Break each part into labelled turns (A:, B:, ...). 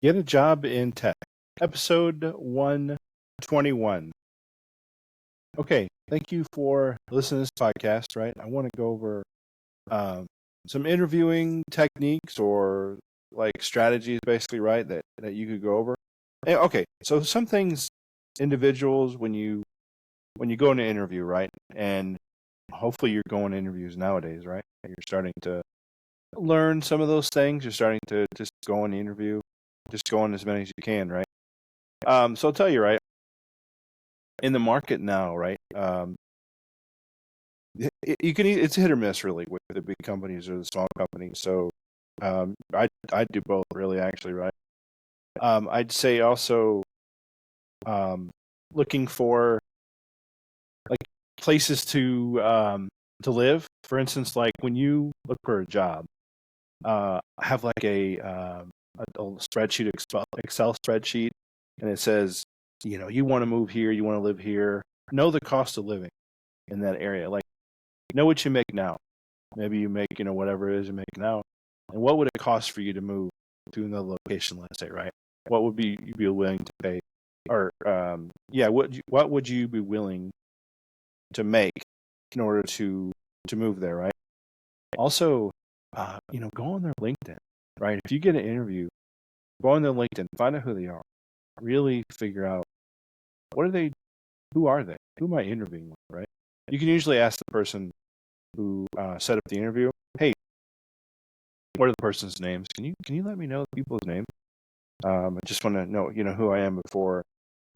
A: Get a Job in Tech, episode 121. Okay, thank you for listening to this podcast, right? I want to go over um, some interviewing techniques or like strategies, basically, right, that you could go over. Okay, so some things individuals when you go in an interview, right, and hopefully you're going to interviews nowadays, right? You're starting to learn some of those things. You're starting to just go in the interview, just go in as many as you can, right? So I'll tell you, right, in the market now, right? You can it's hit or miss really with the big companies or the small companies. So I do both really actually, right? I'd say also um, looking for like places to live. For instance, like when you look for a job, have like a spreadsheet, Excel spreadsheet, and it says, you want to move here, you want to live here. Know the cost of living in that area. Like, know what you make now. Maybe you make, whatever it is you make now. And what would it cost for you to move to another location, let's say, right? What would be you be willing to pay? Or yeah, what would you be willing to make in order to move there, right? Also, go on their LinkedIn, right? If you get an interview, go on their LinkedIn, find out who they are. Really figure out what are they, who are they? Who am I interviewing with, right? You can usually ask the person who set up the interview, hey, what are the person's names? Can you let me know the people's names? I just want to know, who I am before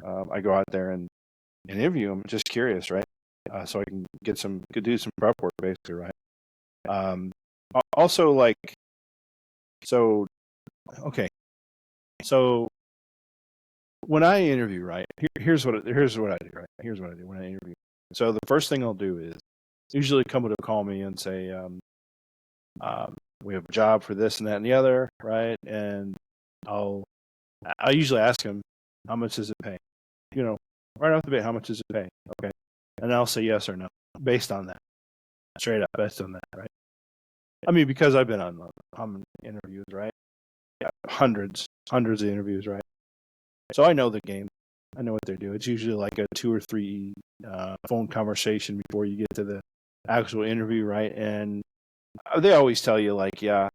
A: I go out there and interview. I'm just curious, right? So I can could do some prep work, basically, right? Um, Also, like, so okay, so when I interview, right? Here's what I do, right? Here's what I do when I interview. So the first thing I'll do is usually come to call me and say, we have a job for this and that and the other, right? And I'll I usually ask him, how much does it pay? Right off the bat, how much does it pay? Okay. And I'll say yes or no based on that, straight up, based on that, right? I mean, because I've been on interviews, right? Yeah, hundreds of interviews, right? So I know the game. I know what they do. It's usually like a 2 or 3 phone conversation before you get to the actual interview, right? And they always tell you, like, yeah,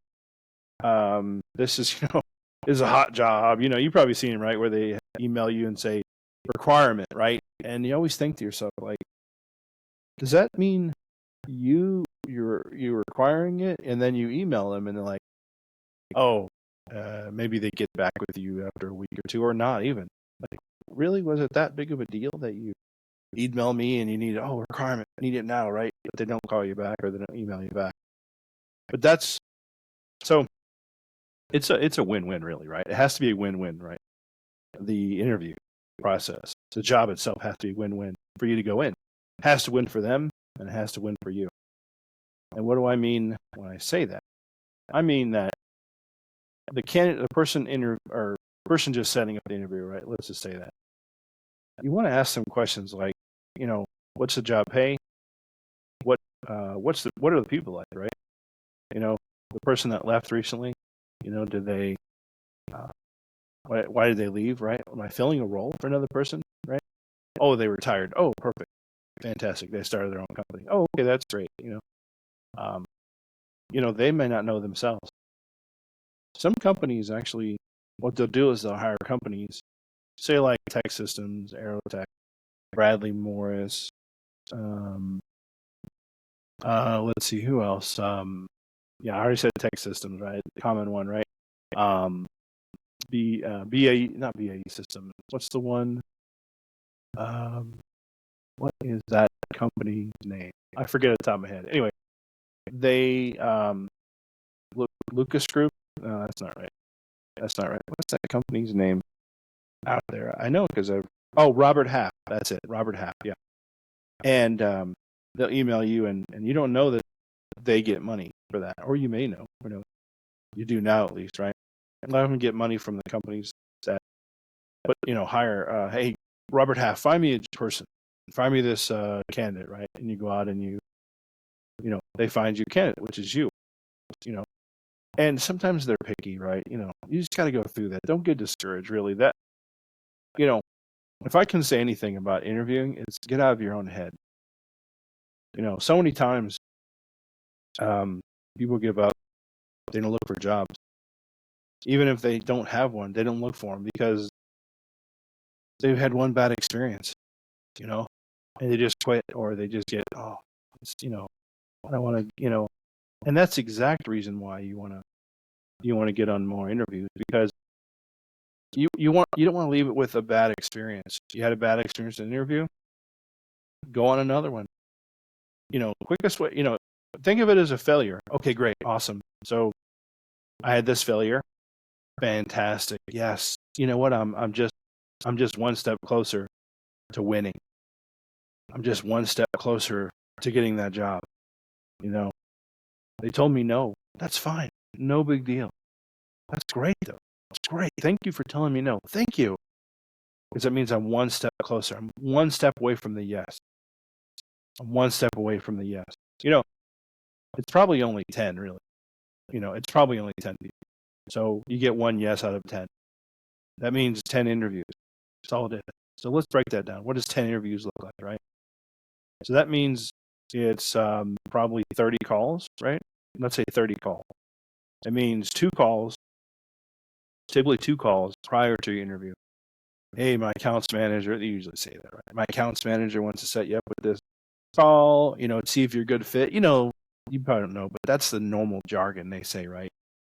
A: this is, this is a hot job. You probably seen it, right? Where they email you and say requirement, right? And you always think to yourself, like, does that mean you're requiring it? And then you email them and they're like, oh, maybe they get back with you after a week or two, or not even. Like, really, was it that big of a deal that you email me and you need requirement, I need it now, right? But they don't call you back or they don't email you back. But that's so it's a win-win, really, right? It has to be a win-win, right? The interview process, the job itself has to be win-win for you to go in. It has to win for them and it has to win for you. And what do I mean when I say that? I mean that the person just setting up the interview, right? Let's just say that you want to ask them questions like, what's the job pay? What are the people like, right? The person that left recently, did they uh, why did they leave, right? Am I filling a role for another person, right? Oh, they retired. Oh, perfect, fantastic. They started their own company. Oh, okay, that's great. Um, they may not know themselves. Some companies actually, what they'll do is they'll hire companies, say like Tech Systems, Aerotech, Bradley Morris. Um, let's see who else. Yeah, I already said Tech Systems, right? The common one, right? Um, BAE, not BAE Systems. What's the one? Um, what is that company's name? I forget at the top of my head. Anyway, they Lucas Group. No, that's not right. That's not right. What's that company's name out there? I know because Robert Half. That's it. Robert Half. Yeah. And they'll email you, and you don't know that they get money for that, or you may know. You do now at least, right? A lot of them get money from the companies that, but hire. Hey, Robert Half, find me a person, find me this candidate, right? And you go out and they find you a candidate, which is you. You know, And sometimes they're picky, right? You just got to go through that. Don't get discouraged, really. That, you know, if I can say anything about interviewing, it's get out of your own head. So many times people give up, they don't look for jobs. Even if they don't have one, they don't look for them because they've had one bad experience, and they just quit or they just get, I don't want to, and that's the exact reason why you want to get on more interviews because you don't want to leave it with a bad experience. You had a bad experience in an interview, go on another one. Quickest way, think of it as a failure. Okay, great, awesome. So I had this failure. Fantastic. Yes. You know what? I'm just one step closer to winning. I'm just one step closer to getting that job. They told me no. That's fine. No big deal. That's great though. That's great. Thank you for telling me no. Thank you. Because that means I'm one step closer. I'm one step away from the yes. I'm one step away from the yes. It's probably only 10, really. It's probably only 10 people. So you get one yes out of 10. That means 10 interviews. That's all it is. So let's break that down. What does 10 interviews look like, right? So that means it's probably 30 calls, right? Let's say 30 calls. That means typically two calls prior to your interview. Hey, my accounts manager, they usually say that, right? My accounts manager wants to set you up with this call, to see if you're a good fit. You probably don't know, but that's the normal jargon they say, right?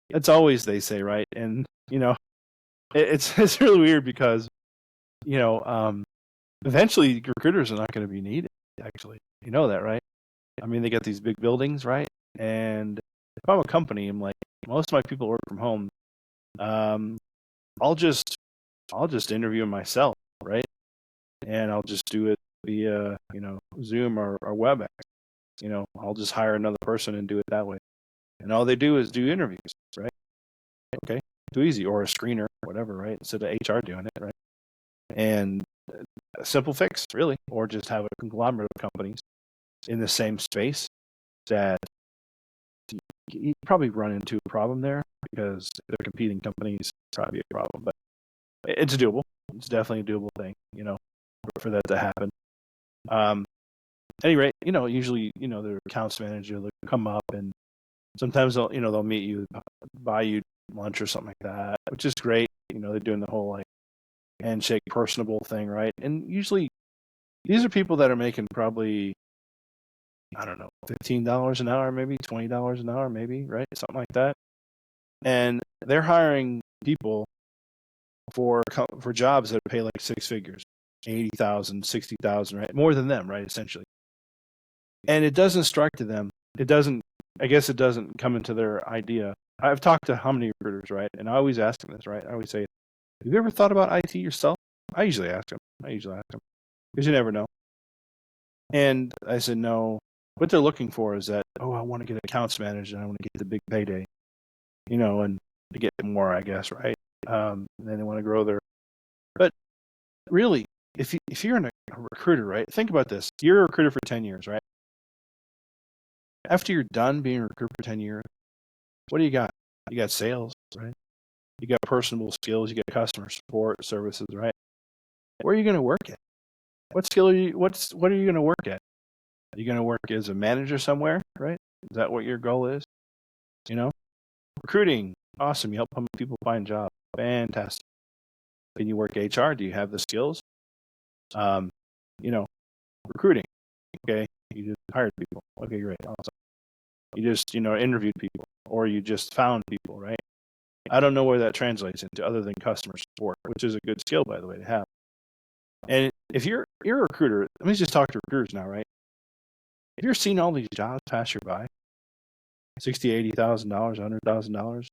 A: That's always they say, right? And, it's really weird because, eventually recruiters are not going to be needed, actually. You know that, right? I mean, they got these big buildings, right? And if I'm a company, I'm like, most of my people work from home. I'll just interview myself, right? And I'll just do it via, Zoom or WebEx. I'll just hire another person and do it that way. And all they do is do interviews, right? Okay, too easy, or a screener, whatever, right? Instead of HR doing it, right? And a simple fix, really, or just have a conglomerate of companies in the same space that you probably run into a problem there because they're competing companies, probably a problem, but it's doable. It's definitely a doable thing, for that to happen. At any rate, usually, their accounts manager will come up and sometimes they'll meet you, buy you lunch or something like that, which is great. They're doing the whole like handshake personable thing, right? And usually these are people that are making probably, I don't know, $15 an hour, maybe $20 an hour, maybe, right? Something like that. And they're hiring people for jobs that pay like six figures, 80,000, 60,000, right? More than them, right? Essentially. And it doesn't strike to them. I guess it doesn't come into their idea. I've talked to how many recruiters, right? And I always ask them this, right? I always say, have you ever thought about IT yourself? I usually ask them because you never know. And I said, no. What they're looking for is that, I want to get accounts manager and I want to get the big payday, and to get more, I guess, right? And then they want to grow their. But really, if you're a recruiter, right? Think about this. You're a recruiter for 10 years, right? After you're done being a recruiter for 10 years, what do you got? You got sales, right? You got personable skills. You got customer support services, right? Where are you going to work at? What skill are you? What are you going to work at? Are you going to work as a manager somewhere, right? Is that what your goal is? Recruiting, awesome. You help people find jobs, fantastic. Can you work HR? Do you have the skills? Recruiting, okay. You just hired people, okay, great, awesome. You just interviewed people, or you just found people, right? I don't know where that translates into other than customer support, which is a good skill, by the way, to have. And if you're a recruiter, let me just talk to recruiters now, right? If you're seeing all these jobs pass you by, $60,000, $80,000, $100,000,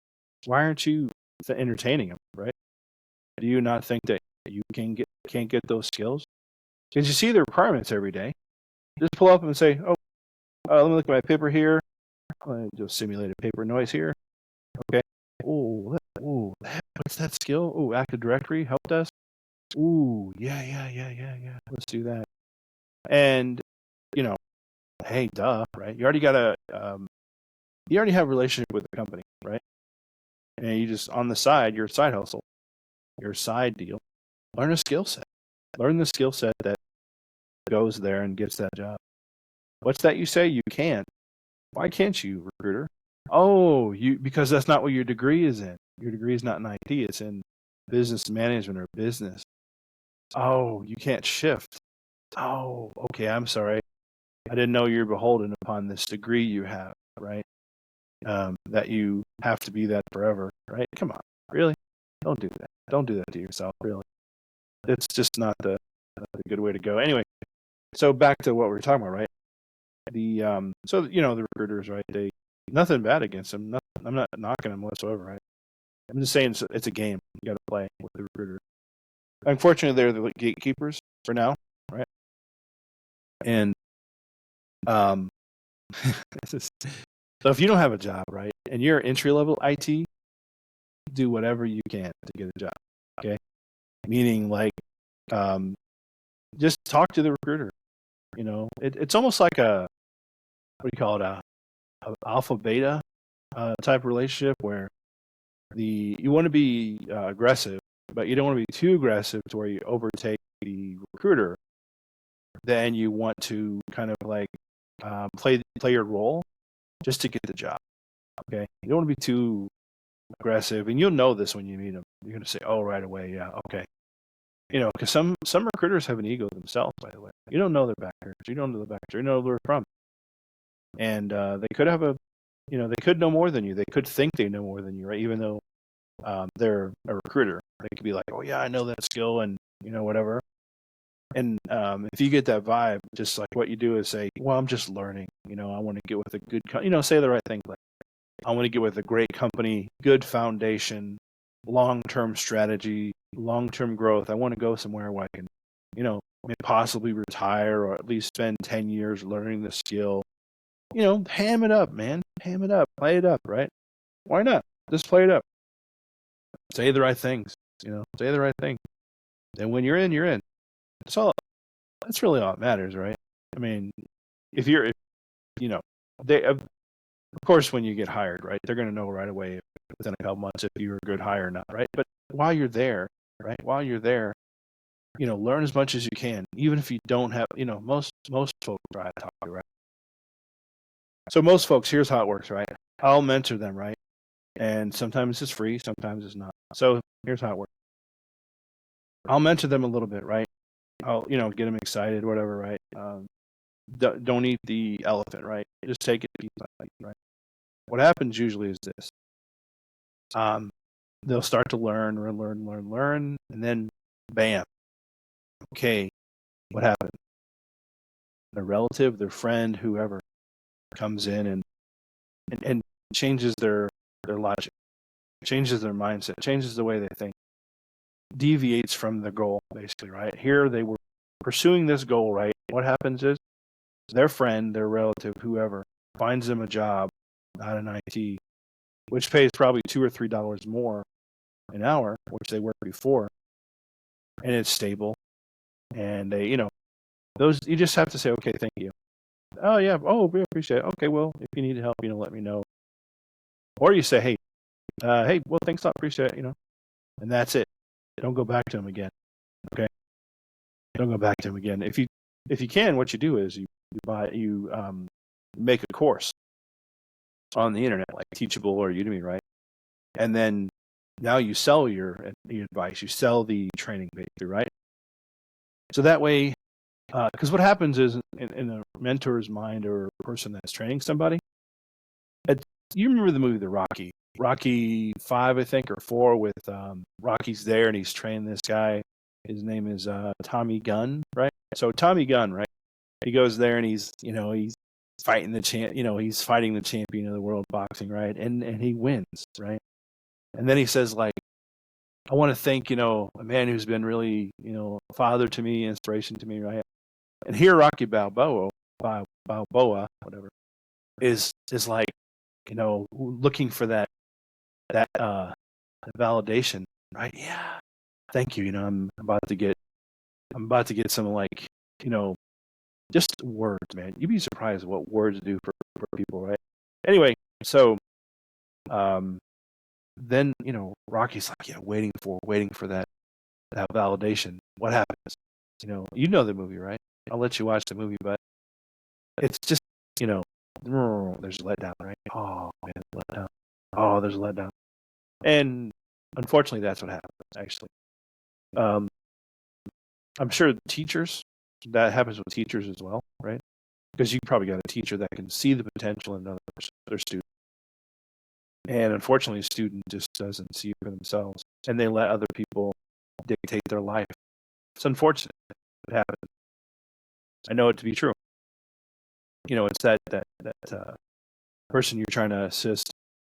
A: why aren't you entertaining them, right? Do you not think that you can't get those skills? Because you see the requirements every day. Just pull up and say, let me look at my paper here. Let me just simulate a paper noise here. Okay. What's that skill? Oh, Active Directory, help desk. Ooh, yeah. Let's do that. And hey, duh, right? You already have a relationship with the company, right? and you just on the side, your side hustle, your side deal, learn a skill set. Learn the skill set that goes there and gets that job. What's that you say? You can't. Why can't you, recruiter? Oh, because that's not what your degree is in. Your degree is not in IT, it's in business management or business. Oh, you can't shift. Oh, okay, I'm sorry. I didn't know you're beholden upon this degree you have, right? That you have to be that forever, right? Come on, really? Don't do that. Don't do that to yourself, really. It's just not the good way to go. Anyway, so back to what we were talking about, right? So the recruiters, right? They nothing bad against them. I'm not knocking them whatsoever, right? I'm just saying it's a game. You got to play with the recruiter. Unfortunately, they're the gatekeepers for now, right? And so if you don't have a job, right, and you're entry level IT, do whatever you can to get a job. Okay, meaning like, just talk to the recruiter. It's almost like a what do you call it, a alpha beta type relationship where you want to be aggressive, but you don't want to be too aggressive to where you overtake the recruiter. Then you want to kind of like play your role just to get the job. Okay, you don't want to be too aggressive, and you'll know this when you meet them. You're going to say, "Oh, right away, yeah, okay." Because some recruiters have an ego themselves. By the way, you don't know their background. You don't know the background. You know where they're from, and they could have they could know more than you. They could think they know more than you, right? Even though they're a recruiter, they could be like, "Oh yeah, I know that skill," and whatever. And if you get that vibe, just like what you do is say, "Well, I'm just learning. I want to get with a good, say the right thing. Like, I want to get with a great company, good foundation, long-term strategy, long-term growth. I want to go somewhere where I can, possibly retire or at least spend 10 years learning the skill. Ham it up, man. Ham it up. Play it up, right? Why not? Just play it up. Say the right things. Say the right thing. Then when you're in, you're in. That's really all that matters, right? I mean, if they of course when you get hired, right, they're going to know right away within a couple months if you're a good hire or not, right? But while you're there, right, learn as much as you can, even if you don't have, most folks try to talk to, right? So most folks, here's how it works, right? I'll mentor them, right? And sometimes it's free, sometimes it's not. So here's how it works. I'll mentor them a little bit, right? I'll, get them excited, whatever, right? Don't eat the elephant, right? Just take it piece by piece, right? What happens usually is this. They'll start to learn, and then bam. Okay, what happened? Their relative, their friend, whoever comes in and changes their logic, changes their mindset, changes the way they think, deviates from the goal, basically, right? Here they were pursuing this goal, right? What happens is their friend, their relative, whoever, finds them a job, not an IT, which pays probably $2 or $3 more an hour, which they worked before, and it's stable. And they, those you just have to say, okay, thank you. Oh yeah, oh we appreciate it. Okay, well if you need help, let me know. Or you say, hey, well thanks, I appreciate it, and that's it. Don't go back to them again. Okay, don't go back to them again. If you can, what you do is you make a course on the internet, like Teachable or Udemy, right? And then now you sell your advice, you sell the training basically, right? So that way, because what happens is in a mentor's mind or a person that's training somebody, you remember the movie The Rocky 5, I think, or 4, with Rocky's there and he's training this guy. His name is Tommy Gunn, right? So Tommy Gunn, right? He goes there and he's fighting he's fighting the champion of the world boxing, right? And he wins, right? And then he says, like, I want to thank, a man who's been really, a father to me, inspiration to me, right? And here Rocky Balboa, whatever, is like, looking for that validation, right? Yeah. Thank you. I'm about to get some, like, just words, man. You'd be surprised what words do for people, right? Anyway, so then Rocky's like, yeah, waiting for that validation. What happens? You know the movie, right? I'll let you watch the movie, but it's just there's a letdown, right? Oh man, letdown. Oh, there's a letdown, and unfortunately, that's what happens. Actually, um, I'm sure teachers, that happens with teachers as well, right? Because you probably got a teacher that can see the potential in their student, and unfortunately, a student just doesn't see it for themselves, and they let other people dictate their life. It's unfortunate. It happens. I know it to be true. It's that person you're trying to assist,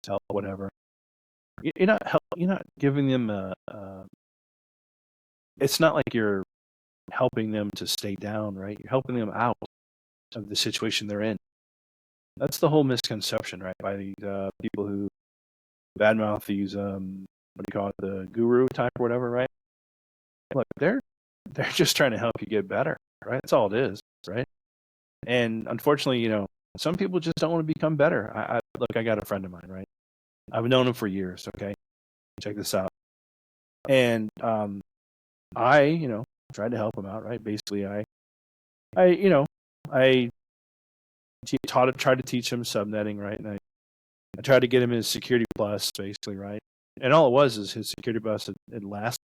A: help, whatever. You're not You're not giving them it's not like you're helping them to stay down, right? You're helping them out of the situation they're in. That's the whole misconception, right? By these people who badmouth these what do you call it, the guru type or whatever, right? Look, they're just trying to help you get better, right? That's all it is, right? And unfortunately, some people just don't want to become better. Look, I got a friend of mine, right? I've known him for years. Okay, check this out. And I, tried to help him out, right? Basically, I tried to teach him subnetting, right? And I tried to get him his Security Plus, basically, right? And all it was is his Security Plus had lapsed,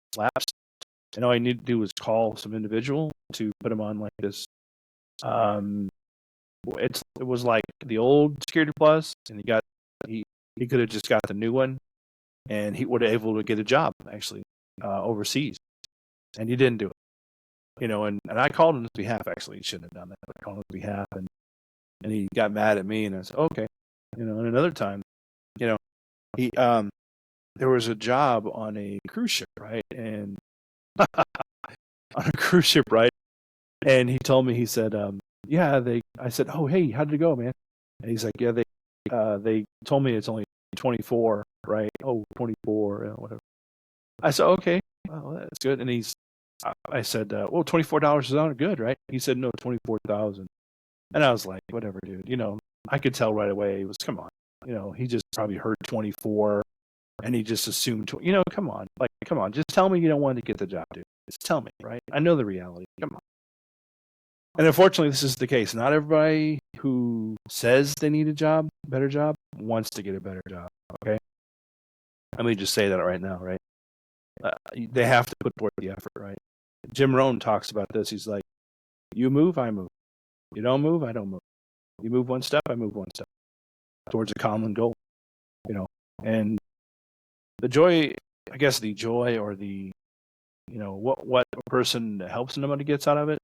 A: and all I needed to do was call some individual to put him on like this. It was like the old Security Plus, and he could have just got the new one, and he would have able to get a job actually overseas, and he didn't do it. And I called on his behalf. Actually, he shouldn't have done that. But I called on his behalf, and he got mad at me, and I said, okay. And another time, he there was a job on a cruise ship, right? And on a cruise ship, right? And he told me, he said, yeah, I said, oh, hey, how did it go, man? And he's like, yeah, they told me it's only 24, right? Oh, 24, whatever. I said, okay, well, that's good. And I said, well, $24 is on good, right? He said, no, 24,000. And I was like, whatever, dude. I could tell right away. He was, come on. He just probably heard 24, and he just assumed, come on. Like, come on. Just tell me you don't want to get the job, dude. Just tell me, right? I know the reality. Come on. And unfortunately, this is the case. Not everybody who says they need a better job, wants to get a better job, okay? Let me just say that right now, right? They have to put forth the effort, right? Jim Rohn talks about this. He's like, you move, I move. You don't move, I don't move. You move one step, I move one step towards a common goal, And the joy, I guess the joy or the, what a person that helps somebody gets out of it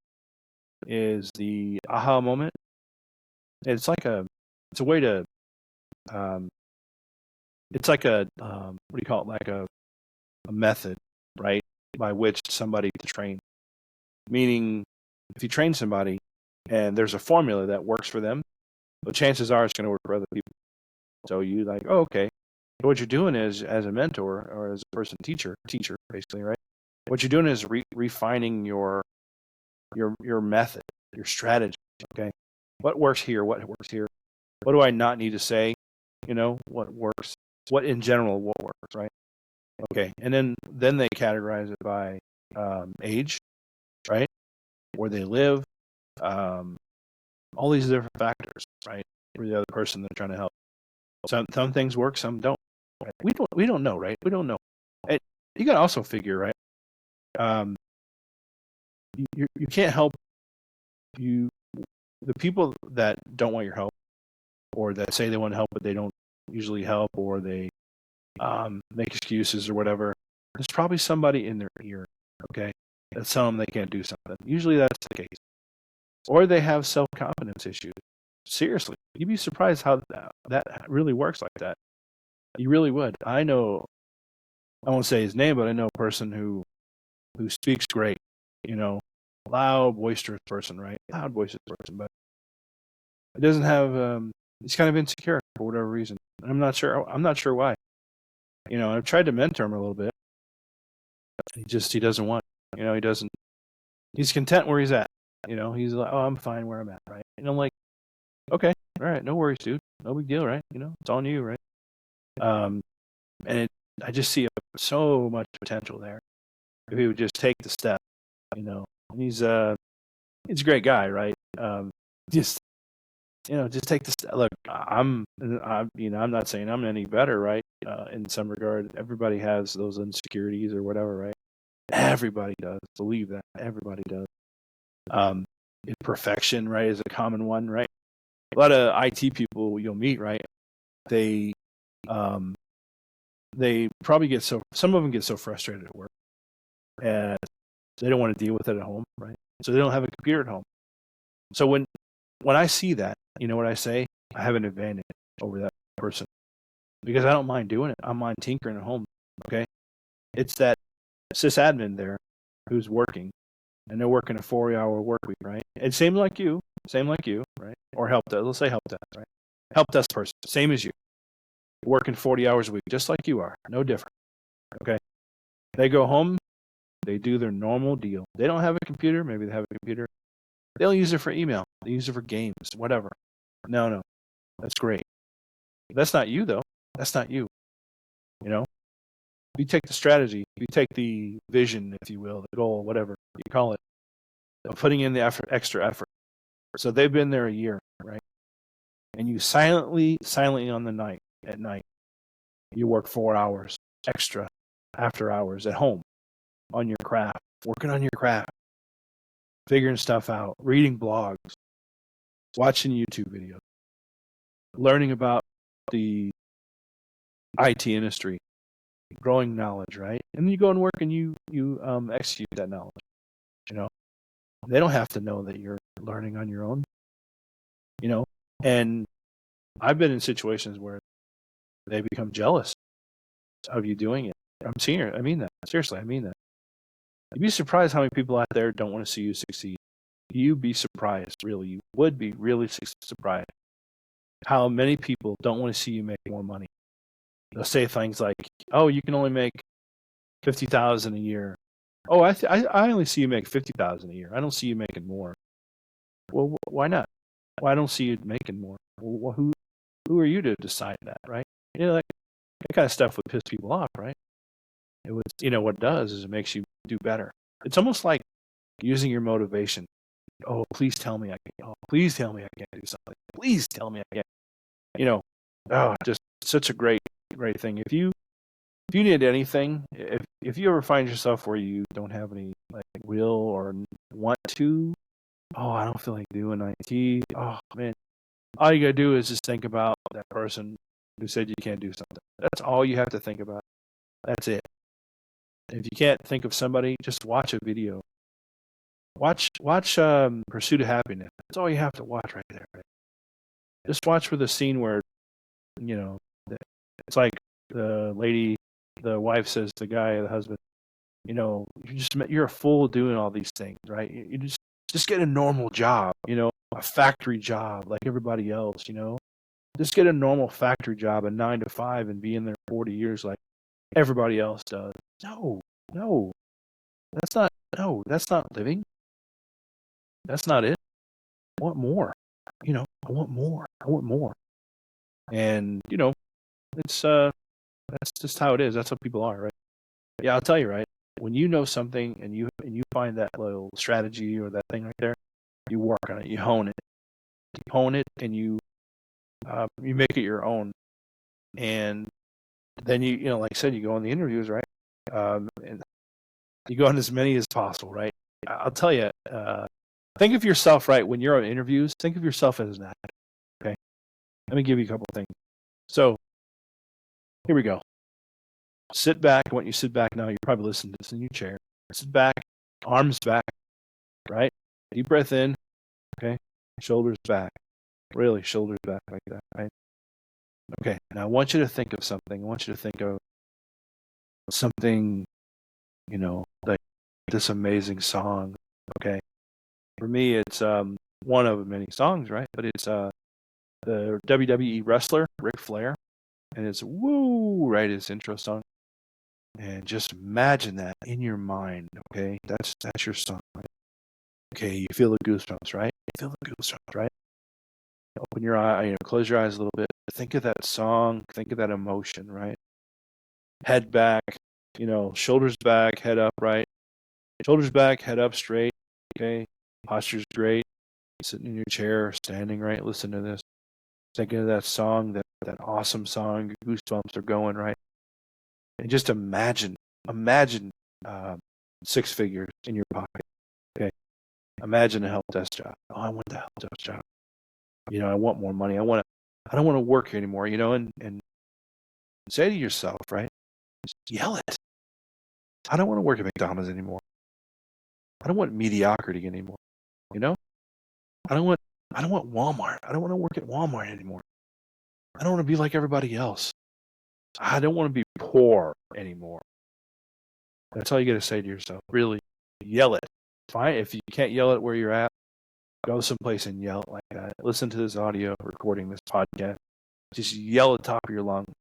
A: is the aha moment. It's a way to, it's like what do you call it? Like a method, right? By which somebody to train. Meaning, if you train somebody and there's a formula that works for them, but chances are it's going to work for other people. So you like, oh, okay. So what you're doing is, as a mentor or as a person, teacher, basically, right? What you're doing is refining your method, your strategy. Okay, what works here? What works here? What do I not need to say? What works? What in general? What works? Right? Okay, and then they categorize it by age, right? Where they live, all these different factors, right? For the other person they're trying to help. Some things work, some don't. Right? We don't know, right? We don't know. And you got to also figure, right? You can't help the people that don't want your help, or that say they want to help but they don't usually help, or they make excuses or whatever. There's probably somebody in their ear, okay, that's telling them they can't do something. Usually that's the case, or they have self-confidence issues. Seriously, you'd be surprised how that really works like that. You really would. I know. I won't say his name, but I know a person who speaks great. Loud, boisterous person, right? Loud, boisterous person, but it doesn't have. He's kind of insecure for whatever reason. I'm not sure. I'm not sure why. I've tried to mentor him a little bit. He doesn't want. He doesn't. He's content where he's at. He's like, oh, I'm fine where I'm at, right? And I'm like, okay, all right, no worries, dude, no big deal, right? It's on you, right? And I just see so much potential there if he would just take the step, you know. And he's a great guy, right? Just just take the step. Look, I'm not saying I'm any better, right? In some regard, everybody has those insecurities or whatever, right? Everybody does. Believe that. Everybody does. Um, Imperfection, right, is a common one, right? A lot of IT people you'll meet, right? They, um, they probably some of them get so frustrated at work, and they don't want to deal with it at home, right? So they don't have a computer at home. So when I see that, you know what I say? I have an advantage over that person because I don't mind doing it. I don't mind tinkering at home. Okay, it's that sysadmin there who's working, and they're working a 40-hour work week, right? And same like you, right? Or help desk. Let's say help desk, right? Help desk person, same as you, working 40 hours a week, just like you are, no different. Okay, they go home, they do their normal deal. They don't have a computer. Maybe they have a computer. They'll use it for email. They use it for games, whatever. No, that's great. That's not you though. That's not you. You know, you take the strategy, you take the vision, if you will, the goal, whatever you call it, of putting in the extra effort. So they've been there a year, right? And you silently at night, you work 4 hours extra after hours at home on your craft, working on your craft, figuring stuff out, reading blogs, watching YouTube videos, learning about the IT industry, growing knowledge, right? And then you go and work and you execute that knowledge. You know, they don't have to know that you're learning on your own. You know, and I've been in situations where they become jealous of you doing it. I'm serious. I mean that. Seriously, I mean that. You'd be surprised how many people out there don't want to see you succeed. You'd be surprised, really. You would be really surprised how many people don't want to see you make more money. They'll say things like, "Oh, you can only make 50,000 a year." Oh, I only see you make 50,000 a year. I don't see you making more. Well, why not? Well, I don't see you making more. Well, who are you to decide that, right? You know, that kind of stuff would piss people off, right? It would, what it does is it makes you do better. It's almost like using your motivation. Oh, please tell me I can. Oh, please tell me I can't do something. Please tell me I can't. Just such a great thing. If you need anything, if you ever find yourself where you don't have any like will or want to, oh, I don't feel like doing IT. Oh man, all you gotta do is just think about that person who said you can't do something. That's all you have to think about. That's it. If you can't think of somebody, just watch a video. Watch Pursuit of Happiness. That's all you have to watch right there. Right? Just watch for the scene where, you know, it's like the wife says to the guy, the husband, you're a fool doing all these things, right? You just get a normal job, a factory job like everybody else, Just get a normal factory job, a 9 to 5, and be in there 40 years like everybody else does. No, that's not living. That's not it. I want more. I want more. I want more. And, it's that's just how it is. That's how people are, right? Yeah, I'll tell you, right? When you know something and you find that little strategy or that thing right there, you work on it, you hone it. You hone it and you make it your own. And then like I said, you go on the interviews, right? And you go on as many as possible, right? I'll tell you, think of yourself, right? When you're on interviews, think of yourself as an actor. Okay. Let me give you a couple of things. So here we go. Sit back. I want you to sit back now. You're probably listening to this in your chair. Sit back, arms back, right? Deep breath in. Okay. Shoulders back. Really, shoulders back like that, right? Okay. Now I want you to think of something. I want you to think of something, like this amazing song. Okay. For me, it's one of many songs, right? But it's the WWE wrestler Ric Flair, and it's "Woo," right? His intro song, and just imagine that in your mind. Okay, that's your song. Right? Okay, you feel the goosebumps, right? You feel the goosebumps, right? Open your eye, close your eyes a little bit. Think of that song. Think of that emotion, right? head back, shoulders back, head up, right? Shoulders back, head up straight. Okay. Posture's great. Sitting in your chair, standing, right? Listen to this. Thinking of that song, that awesome song, goosebumps are going, right? And just imagine six figures in your pocket. Okay. Imagine a help desk job. Oh, I want the help desk job. I want more money. I don't want to work here anymore, and say to yourself, right? Just yell it. I don't want to work at McDonald's anymore. I don't want mediocrity anymore. I don't want Walmart. I don't want to work at Walmart anymore. I don't want to be like everybody else. I don't want to be poor anymore. That's all you got to say to yourself. Really, yell it. Fine. If you can't yell it where you're at, go someplace and yell it like that. Listen to this audio recording, this podcast. Just yell at the top of your lungs.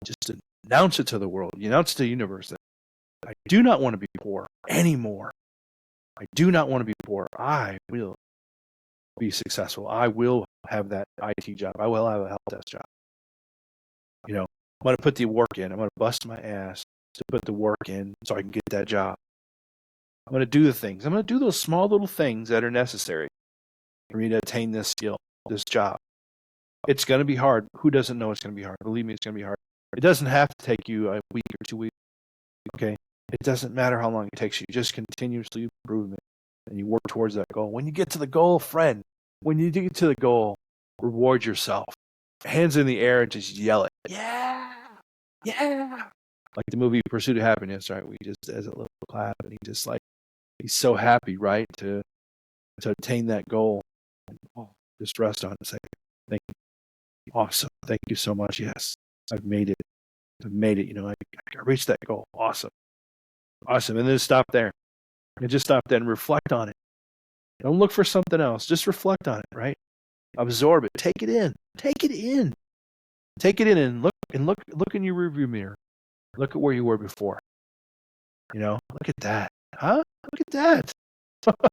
A: Just announce it to the world. Announce to the universe that I do not want to be poor anymore. I do not want to be poor. I will be successful. I will have that IT job. I will have a help desk job. I'm going to put the work in. I'm going to bust my ass to put the work in so I can get that job. I'm going to do the things. I'm going to do those small little things that are necessary for me to attain this skill, this job. It's going to be hard. Who doesn't know it's going to be hard? Believe me, it's going to be hard. It doesn't have to take you a week or 2 weeks. Okay? It doesn't matter how long it takes you. Just continuously improvement. And you work towards that goal. When you get to the goal, friend, when you get to the goal, reward yourself. Hands in the air and just yell it. Yeah! Yeah! Like the movie Pursuit of Happiness, right? We just as a little clap, and he's so happy, right, to attain that goal. Just rest on it. Say, thank you. Awesome. Thank you so much. Yes, I've made it. I reached that goal. Awesome. And then stop there. And just stop there and reflect on it. Don't look for something else. Just reflect on it, right? Absorb it. Take it in. And look in your rearview mirror. Look at where you were before. Look at that. Huh? Look at that.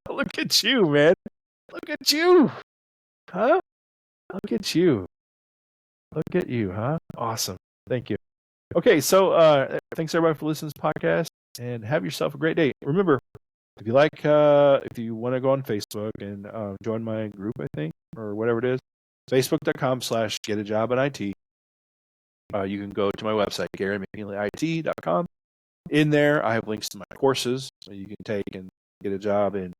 A: Look at you, man. Look at you. Huh? Look at you. Look at you, huh? Awesome. Thank you. Okay, so thanks everybody for listening to this podcast, and have yourself a great day. Remember, if you want to go on Facebook and join my group, I think, or whatever it is, facebook.com/getajobinit. You can go to my website, GaryMcNeelyIT.com. In there, I have links to my courses so you can take and get a job and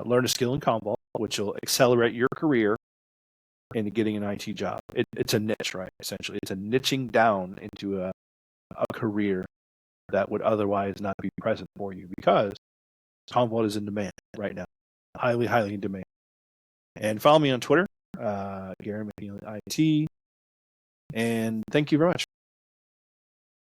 A: learn a skill in Commvault, which will accelerate your career into getting an IT job. It's a niche, right? Essentially, it's a niching down into a career that would otherwise not be present for you because Commvault is in demand right now, highly, highly in demand. And follow me on Twitter, Gary McNeely IT. And thank you very much.